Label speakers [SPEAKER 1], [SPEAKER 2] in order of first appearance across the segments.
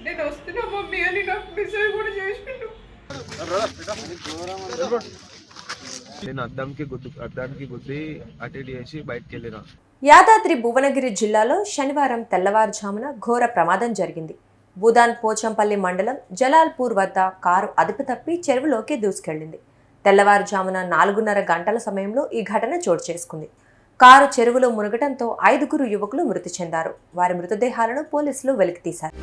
[SPEAKER 1] నేను వస్తున్నా మమ్మీ అని నాకు మెసేజ్ కూడా చేసిండు.
[SPEAKER 2] నేను అద్దానికి గుద్ది అటు చేసి బయటకు వెళ్ళిన.
[SPEAKER 3] యాదాద్రి భువనగిరి జిల్లాలో శనివారం తెల్లవారుజామున ఘోర ప్రమాదం జరిగింది. భూదాన్ పోచంపల్లి మండలం జలాల్పూర్ వద్ద కారు అదుపు తప్పి చెరువులోకి దూసుకెళ్లింది. తెల్లవారుజామున 4:30 గంటల సమయంలో ఈ ఘటన చోటు చేసుకుంది. కారు చెరువులో మునగటంతో 5 యువకులు మృతి చెందారు. వారి మృతదేహాలను పోలీసులు వెలికితీశారు.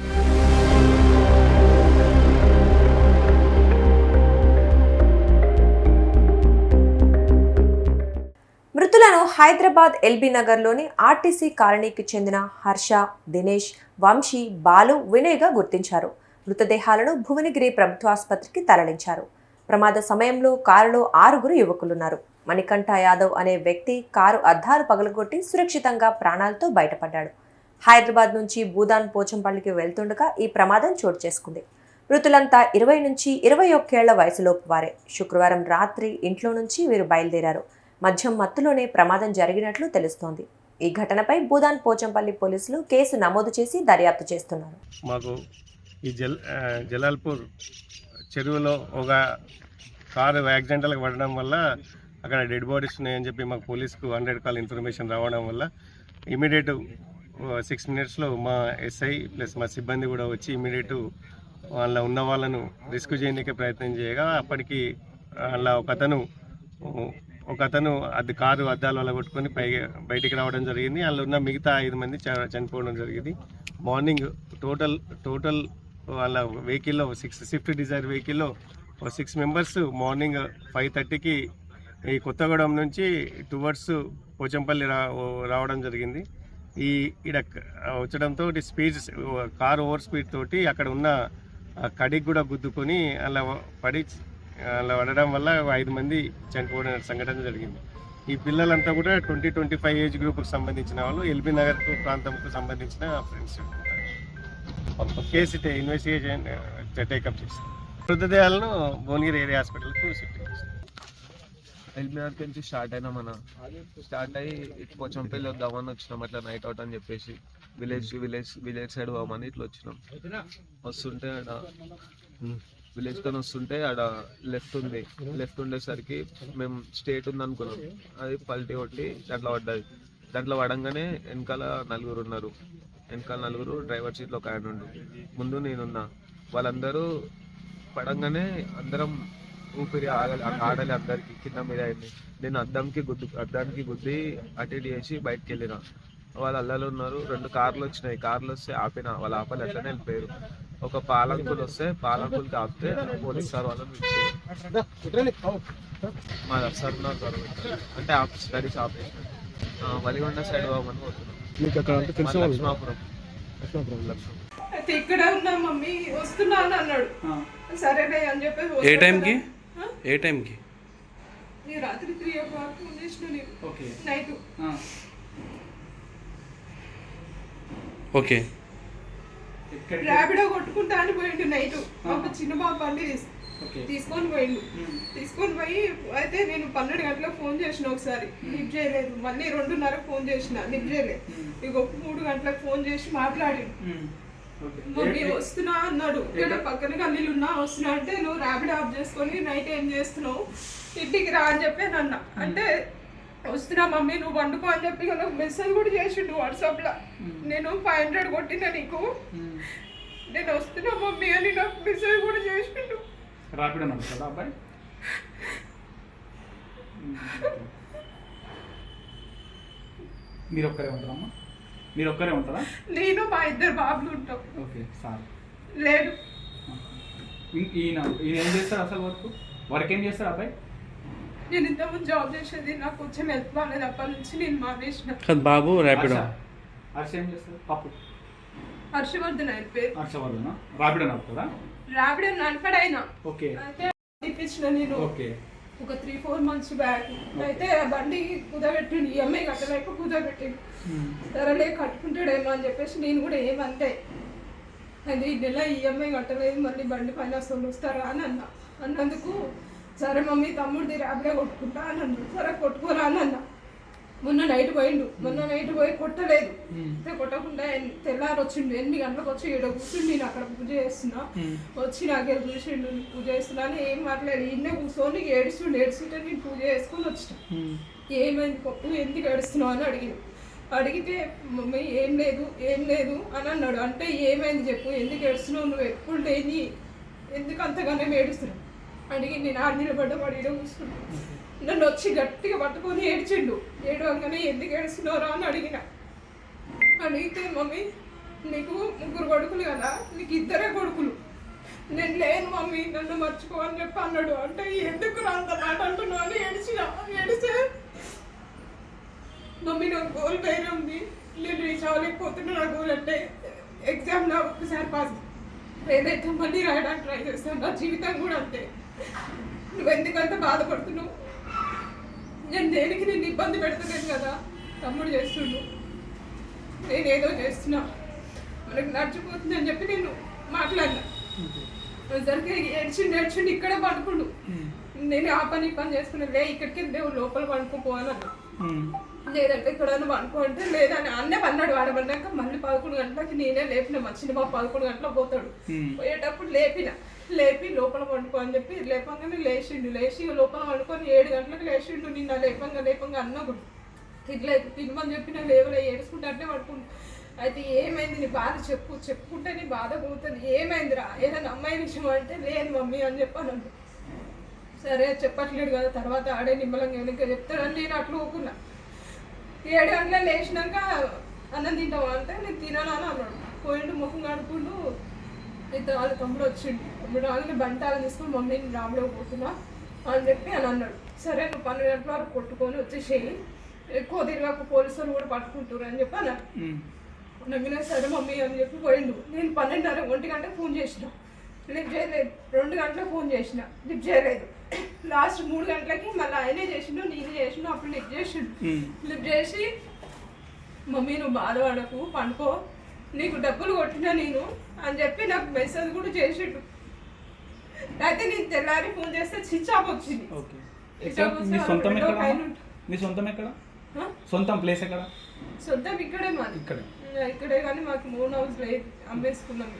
[SPEAKER 3] మృతులను హైదరాబాద్ ఎల్బీ నగర్లోని ఆర్టీసీ కాలనీకి చెందిన హర్ష, దినేష్, వంశీ, బాలు, వినయ్గా గుర్తించారు. మృతదేహాలను భువనగిరి ప్రభుత్వాసుపత్రికి తరలించారు. ప్రమాద సమయంలో కారులో 6 యువకులున్నారు. మణికంఠ యాదవ్ అనే వ్యక్తి కారు అద్దాలు పగలగొట్టి సురక్షితంగా ప్రాణాలతో బయటపడ్డాడు. హైదరాబాద్ నుంచి భూదాన్ పోచంపల్లికి వెళ్తుండగా ఈ ప్రమాదం చోటు చేసుకుంది. మృతులంతా 20 నుంచి 21 ఏళ్ల వయసులోపు వారే. శుక్రవారం రాత్రి ఇంట్లో నుంచి వీరు బయలుదేరారు. మద్యం మత్తులోనే ప్రమాదం జరిగినట్లు తెలుస్తోంది. ఈ ఘటనపై భూదాన్ పోచంపల్లి పోలీసులు కేసు నమోదు చేసి దర్యాప్తు చేస్తున్నారు.
[SPEAKER 2] మాకు ఈ జలాల్పూర్ చెరువులో ఒక కారు యాక్సిడెంటల్గా పడడం వల్ల అక్కడ డెడ్ బాడీస్ ఉన్నాయని చెప్పి మాకు పోలీసుకు 100 కాల్ ఇన్ఫర్మేషన్ రావడం వల్ల ఇమీడియట్ 6 మినిట్స్లో మా ఎస్ఐ ప్లస్ మా సిబ్బంది కూడా వచ్చి ఇమీడియట్ ఉన్న వాళ్ళను రెస్క్యూ చేయడానికి ప్రయత్నం చేయగా అప్పటికి అలా ఒక అతను కారు అద్దాలు వల్ల కొట్టుకొని బయటికి రావడం జరిగింది. అందులో ఉన్న మిగతా 5 మంది చనిపోవడం జరిగింది. మార్నింగ్ టోటల్ వాళ్ళ వెహికల్లో స్విఫ్ట్ డిజైర్ వెహికల్లో 6 మెంబర్స్ మార్నింగ్ 5:30కి ఈ కొత్తగూడెం నుంచి టువర్డ్స్ పోచంపల్లి రావడం జరిగింది. ఈడ వచ్చడంతో కారు ఓవర్ స్పీడ్ తోటి అక్కడ ఉన్న కడికి కూడా గుద్దుకొని అలా పడడం వల్ల 5 మంది చనిపోవడం సంఘటన జరిగింది. ఈ పిల్లలంతా కూడా 20-25 ఏజ్ గ్రూప్కి సంబంధించిన వాళ్ళు, ఎల్బీ నగర్ ప్రాంతంకు సంబంధించిన ఫ్రెండ్స్. కేసు ఇన్వెస్టిగేషన్ టేకప్ చేస్తాం. మృతదేహాలను భువనగిరి ఏరియా హాస్పిటల్కు షిఫ్ట్ చేస్తాం.
[SPEAKER 4] ఎల్బీ నగర్ నుంచి స్టార్ట్ అయ్యి పోచంపల్లి వద్దామని వచ్చినాం. అట్లా నైట్ అవుట్ అని చెప్పేసి విలేజ్ సైడ్ పోమని ఇట్లా వచ్చినాం. వస్తుంటే విలేజ్తో వస్తుంటే ఆడ లెఫ్ట్ ఉండేసరికి మేము స్టేట్ ఉంది అనుకున్నాం. అది పల్టీ కొట్టి దాంట్లో పడ్డది. దాంట్లో పడంగానే వెనకాల 4 ఉన్నారు. వెనకాల 4 డ్రైవర్ సీట్లో ఒక ఆయన ఉండు, ముందు నేనున్నా. వాళ్ళందరూ పడంగానే అందరం ఊపిరి ఆడాలి. అందరికి కింద మీద అయింది. నేను అద్దానికి గుద్ది అటు చేసి బయటకు వెళ్ళిన. వాళ్ళు అల్లాలు ఉన్నారు. 2 కార్లు వచ్చినాయి. కార్లు వస్తే ఆపిన. వాళ్ళు ఆపాలి, అట్లనే వెళ్ళిపోయారు. ఒక పాలంకులు వస్తే పాలంకులకి ఆపితే పోలీస్ సార్ వాళ్ళని మా సర్నా అంటే స్టడీస్ ఆపరేషన్ వలిగొండ సైడ్ పోమని పోతున్నాం. లక్ష్మాపురం
[SPEAKER 1] ఇక్కడ ఉన్నా మమ్మీ వస్తున్నా అని అన్నాడు. సరేనే అని చెప్పి
[SPEAKER 5] ఏ టైంకి
[SPEAKER 1] రాత్రి 3 o'clock ఫోన్ చేసిన నేను నైట్.
[SPEAKER 5] ఓకే,
[SPEAKER 1] ర్యాపిడో కొట్టుకుంటా అని పోయిండు నైట్. ఒక చిన్న బాబు బండి తీసుకొని పోయి అయితే నేను 12 గంటలకు ఫోన్ చేసిన. ఒకసారి లిఫ్ట్ చేయలేదు. మళ్ళీ 2:30 ఫోన్ చేసిన, లిఫ్ట్ చేయలేదు. ఇక 3 గంటలకు ఫోన్ చేసి మాట్లాడి మమ్మీ వస్తున్నా అన్నాడు. ఇక్కడ పక్కన గల్లీలు ఉన్నా వస్తున్నా అంటే నువ్వు ర్యాపిడ్ ఆఫ్ చేసుకొని నైట్ ఏం చేస్తున్నావు, ఇంటికి రా అని చెప్పి అన్న. అంటే వస్తున్నా మమ్మీ నువ్వు వండుకో అని చెప్పి నాకు మెసేజ్ కూడా చేసిండు వాట్సాప్లో. నేను 500 కొట్టినా నీకు, నేను వస్తున్నా మమ్మీ అని నాకు మెసేజ్ కూడా చేసిండు.
[SPEAKER 6] అబ్బాయి మీరు ఒక్కరే ఉంటారమ్మా? మీరు ఒక్కరే ఉంటారా?
[SPEAKER 1] నేను మా 2 బాబులు ఉంటాం.
[SPEAKER 6] ఓకే, సార్
[SPEAKER 1] లేడు.
[SPEAKER 6] ఈయన ఏం చేస్తారు అసలు? వర్క్ ఏం చేస్తారు అబ్బాయి?
[SPEAKER 1] నేను ఇంతకుముందు జాబ్ చేసేది, నాకు కొంచెం హెల్ప్ బాగాలేదు. అప్పటి నుంచి నేను మానేసిన.
[SPEAKER 5] బాబు ర్యాపిడో.
[SPEAKER 6] హర్ష ఏం చేస్తారు? పప్పు
[SPEAKER 1] హర్షవర్ధన్ ఆయన పేరు.
[SPEAKER 6] హర్షవర్ధన్ ర్యాపిడో నడుపుతారా?
[SPEAKER 1] ర్యాపిడో నడపడైనా.
[SPEAKER 6] ఓకే,
[SPEAKER 1] అయితే ఇప్పించిన నేను.
[SPEAKER 6] ఓకే,
[SPEAKER 1] ఒక 3-4 months బ్యాక్. అయితే ఆ బండి కుదబెట్టిండు, ఈఎంఐ కట్టలేక కుదబెట్టిండు. సరేలే కట్టుకుంటాడేమో అని చెప్పేసి నేను కూడా ఏమంటే అది ఈ నెల ఈఎంఐ కట్టలేదు, మళ్ళీ బండి ఫైనాన్స్ వాళ్ళు వస్తారా అని అన్నందుకు సరే మమ్మీ తమ్ముడిది ర్యాపిడో కొట్టుకుంటా అని అన్నాడు. సరే కొట్టుకోరా అని అన్నా. మొన్న నైట్ పోయి కొట్టలేదు. కొట్టకుండా తెల్లారి వచ్చిండు 8 గంటలకు వచ్చి ఈడ కూర్చుండి నేను అక్కడ పూజ చేస్తున్నా, వచ్చి నాకేం చూసిండు పూజ చేస్తున్నా అని ఏం మాట్లాడి ఇన్నే కూర్చొని ఏడుస్తుంటే నేను పూజ చేసుకొని వచ్చిన. ఏమైంది పప్పు ఎందుకు ఏడుస్తున్నావు అని అడిగితే మమ్మీ ఏం లేదు అని అన్నాడు. అంటే ఏమైంది చెప్పు, ఎందుకు ఏడుస్తున్నావు, నువ్వు ఎప్పుడు లేని ఎందుకు అంతగానే ఏడుస్తున్నావు అడిగి నేను ఆడ నిలబడ్డ వాడు ఈడ కూర్చున్నాను. నన్ను వచ్చి గట్టిగా పట్టుకొని ఏడ్చిండు. ఏడవగానే ఎందుకు ఏడుస్తున్నారా అని అడిగితే మమ్మీ నీకు 3 కొడుకులు కదా, నీకు 2 కొడుకులు, నేను లేను మమ్మీ నన్ను మర్చిపో అని చెప్పి అన్నాడు. అంటే ఎందుకు అంత మాట అంటున్నావు అని ఏడిస్తే మమ్మీ నాకు గోల్ వేరే ఉంది, నేను రీచ్ అవ్వలేకపోతున్నా. నా గోల్ అంటే ఎగ్జామ్లో ఒక్కసారి పాస్ ఏదైతే మళ్ళీ రాయడానికి ట్రై చేస్తాను. నా జీవితం కూడా అంతే. నువ్వు ఎందుకంత బాధపడుతున్నావు, నేను దేనికి నేను ఇబ్బంది పెడతలేను కదా, తమ్ముడు చేస్తుండు, నేనేదో చేస్తున్నా, మనకు నడిచిపోతుంది అని చెప్పి నేను మాట్లాడినా. సరికి ఏడ్చిండు ఇక్కడే పడుకుండు. నేను ఆ పని చేసుకున్నా, ఇక్కడికి దేవుడు లోపల పండుకోపోవాలన్నా, లేదంటే ఇక్కడ పండుకో అంటే లేదని అన్నే పన్నాడు. వాడబడ్డాక మళ్ళీ 11 గంటలకి నేనే లేపిన. మా చిన్న బాబు 11 గంటలకు పోతాడు. పోయేటప్పుడు లేపి లోపల పండుకో అని చెప్పి లేపంగానే లేచి లోపల పండుకొని 7 గంటలకు లేచిండు. నిన్న లేపంగా అన్న కూడా తినమని చెప్పిన లేవలే ఏడుచుకుంటే అంటే పడుకుంటు. అయితే ఏమైంది నీ బాధ చెప్పుకుంటే నీ బాధ పోతుంది, ఏమైందిరా ఏదైనా అమ్మాయి విషయం అంటే లేదు మమ్మీ అని చెప్పాను. సరే చెప్పట్లేడు కదా, తర్వాత ఆడే నిమ్మలంగా వెనక చెప్తాడని నేను అట్లా ఊకున్నా. 7 గంటల లేచినాక అన్నం తింటావా అంటే నేను తినాను అని అన్నాడు. పోయిండు ముఖం కడుపుండు. వాళ్ళ తమ్ముడు వచ్చిండు. తమ్ముడు రాగానే బంటాలను తీసుకొని మమ్మీ నేను రాములో పోతున్నా అని చెప్పి అని అన్నాడు. సరే నువ్వు 12 గంటల వరకు కొట్టుకొని వచ్చేసేయి, ఎక్కువ తిరగకు పోలీసులు కూడా పట్టుకుంటారు అని చెప్పి అన్నాడు. నమ్మినా సరే మమ్మీ అని చెప్పి పోయిండు. నేను 12:30 1 గంటకు ఫోన్ చేసిన, లిఫ్ట్ చేయలేదు. 2 గంటలకు ఫోన్ చేసిన, లిఫ్ట్ చేయలేదు. లాస్ట్ 3 గంటలకి మళ్ళీ ఆయనే చేసిండు, నేనే చేసిండు. అప్పుడు లిఫ్ట్ చేసి మమ్మీ నువ్వు బాధపడకు పండుకో, నీకు డబ్బులు కొట్టినా నేను అని చెప్పి నాకు మెసేజ్ కూడా చేసిండు. అయితే నేను తెల్లారి ఫోన్ చేస్తే స్విచ్ ఆఫ్ వచ్చింది.
[SPEAKER 6] సొంతం ప్లేస్ ఎక్కడ?
[SPEAKER 1] సొంతం ఇక్కడే మాది, ఇక్కడే కానీ మాకు 3 హౌస్ లేదు, అమ్మేసుకున్నాం.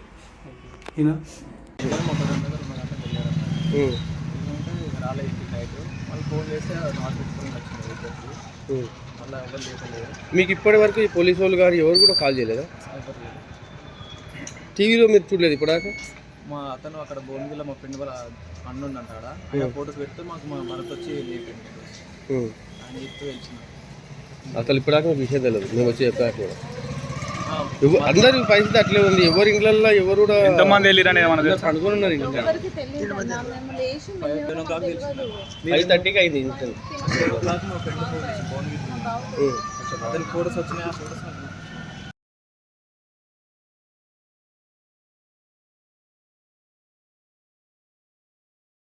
[SPEAKER 4] రాలేదు నైట్, మళ్ళీ ఫోన్ చేస్తే నాట్ పెట్టుకుని వచ్చింది. మళ్ళీ ఎవరు లేకపోలేదు.
[SPEAKER 5] మీకు ఇప్పటి వరకు ఈ పోలీసు వాళ్ళు కానీ ఎవరు కూడా కాల్ చేయలేదా? టీవీలో మీరు చూడలేదు ఇప్పటిదాకా?
[SPEAKER 7] మా అతను అక్కడ భువనగిరిలో మా ఫ్రెండ్ వాళ్ళ అన్న ఉందంట, ఆడ ఫోటోస్ పెడితే మాకు మనకు వచ్చి లేపింది అని చెప్తూ వెళ్తున్నాం.
[SPEAKER 5] అసలు ఇప్పటిదాకా మీకు విషయం తెలియదు, మేము వచ్చి చెప్పాక అందరి పరిస్థితి అట్లే ఉంది. ఎవరి ఇంట్లో ఎవరు కూడా
[SPEAKER 6] ఎంతమంది వెళ్ళిరని
[SPEAKER 5] అనుకుని ఉన్నారు. ఇంకా 5:30కి అయింది ఇన్సిడెంట్.
[SPEAKER 7] మా ఫ్రెండ్ భువనగిరి అతని ఫోటోస్ వచ్చినాయి. ఆ ఫోటోస్